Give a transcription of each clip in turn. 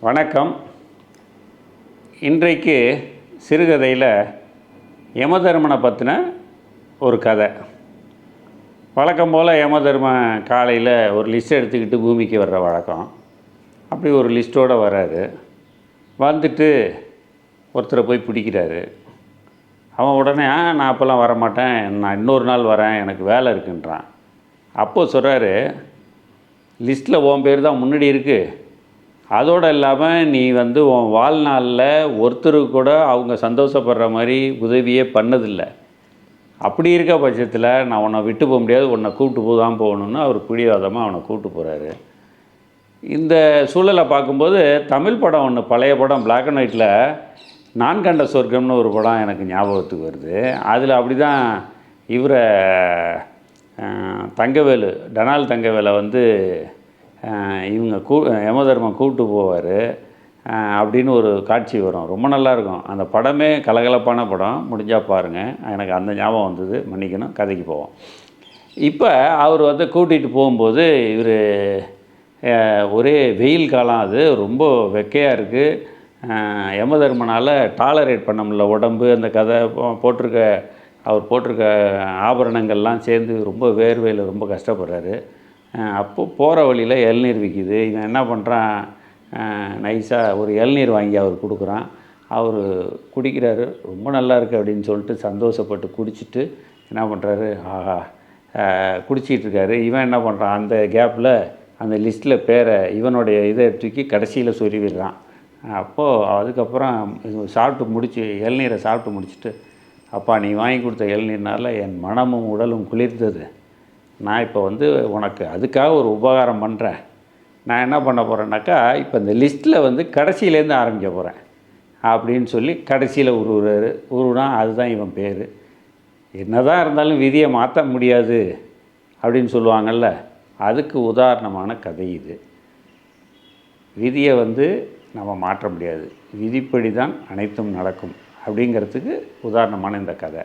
வணக்கம். இன்றைக்கு சிறுகதையில் யமதர்மனை பற்றின ஒரு கதை. வழக்கம் போல் யமதர்மன் காலையில் ஒரு லிஸ்ட் எடுத்துக்கிட்டு பூமிக்கு வர்ற வழக்கம். அப்படி ஒரு லிஸ்ட்டோடு வர்றாரு. வந்துட்டு ஒருத்தரை போய் பிடிக்கிறாரு. அவன் உடனே நான் அப்போல்லாம் வரமாட்டேன், நான் இன்னொரு நாள் வரேன், எனக்கு வேலை இருக்குன்றான். அப்போது சொல்கிறாரு, லிஸ்ட்டில் உன் பேர் தான் முன்னாடி இருக்குது, அதோடு இல்லாமல் நீ உன் வாழ்நாளில் ஒருத்தருக்கு கூட அவங்க சந்தோஷப்படுற மாதிரி உதவியே பண்ணதில்லை. அப்படி இருக்க பட்சத்தில் நான் உன்னை விட்டு போக முடியாது, உன்னை கூப்பிட்டு தான் போகணுன்னு அவர் பிடிவாதமாக அவனை கூப்பிட்டு போகிறாரு. இந்த சூழலை பார்க்கும்போது தமிழ் படம் ஒன்று, பழைய படம், பிளாக் அண்ட் ஒயிட்டில் நான் கண்ட சொர்க்கம்னு ஒரு படம் எனக்கு ஞாபகத்துக்கு வருது. அதில் அப்படி தான் இவரை தங்கவேலு, டனால் தங்கவேலை இவங்க யமதர்மன் கூப்பிட்டு போவார் அப்படின்னு ஒரு காட்சி வரும். ரொம்ப நல்லாயிருக்கும் அந்த படமே. கலகலப்பான படம், முடிஞ்சால் பாருங்கள். எனக்கு அந்த ஞாபகம் வந்தது, மன்னிக்கணும். கதைக்கு போவோம். இப்போ அவர் கூட்டிகிட்டு போகும்போது இவர் ஒரே வெயில் காலம், அது ரொம்ப வெக்கையாக இருக்குது. யமதர்மனால் டாலரேட் பண்ண முடியல உடம்பு. அந்த கதை அவர் போட்டிருக்க ஆபரணங்கள்லாம் சேர்ந்து ரொம்ப வேர்வையில் ரொம்ப கஷ்டப்படுறாரு. அப்போது போகிற வழியில் இளநீர் விற்கிது. இவன் என்ன பண்ணுறான், நைஸாக ஒரு இளநீர் வாங்கி அவர் கொடுக்குறான். அவர் குடிக்கிறாரு. ரொம்ப நல்லா இருக்குது அப்படின்னு சொல்லிட்டு சந்தோஷப்பட்டு குடிச்சிட்டு என்ன பண்ணுறாரு, ஆஹா குடிச்சிக்கிட்டு இருக்காரு. இவன் என்ன பண்ணுறான், அந்த கேப்பில் அந்த லிஸ்ட்டில் பேரை இவனுடைய இதை தூக்கி கடைசியில் சொருவிடுறான். அப்போது அதுக்கப்புறம் இளநீரை சாப்பிட்டு முடிச்சுட்டு, அப்பா நீ வாங்கி கொடுத்த இளநீர்னால் என் மனமும் உடலும் குளிர்ந்தது. நான் இப்போ உனக்கு அதுக்காக ஒரு உபகாரம் பண்ணுறேன். நான் என்ன பண்ண போகிறேன்னாக்கா, இப்போ இந்த லிஸ்ட்டில் கடைசியிலேருந்து ஆரம்பிக்க போகிறேன் அப்படின்னு சொல்லி கடைசியில் உருவுனா அதுதான் இவன் பேர். என்ன தான் இருந்தாலும் விதியை மாற்ற முடியாது அப்படின்னு சொல்லுவாங்கள்ல, அதுக்கு உதாரணமான கதை இது. விதியை நம்ம மாற்ற முடியாது, விதிப்படி தான் அனைத்தும் நடக்கும் அப்படிங்கிறதுக்கு உதாரணமான இந்த கதை.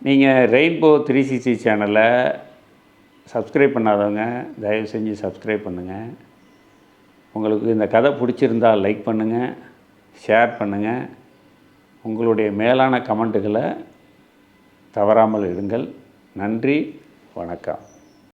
நீங்கள் ரெயின்போ 360 சேனலை சப்ஸ்கிரைப் பண்ணாதவங்க தயவு செஞ்சு சப்ஸ்கிரைப் பண்ணுங்கள். உங்களுக்கு இந்த கதை பிடிச்சிருந்தால் லைக் பண்ணுங்கள், ஷேர் பண்ணுங்கள். உங்களுடைய மேலான கமெண்ட்டுகளை தவறாமல் இடுங்கள். நன்றி, வணக்கம்.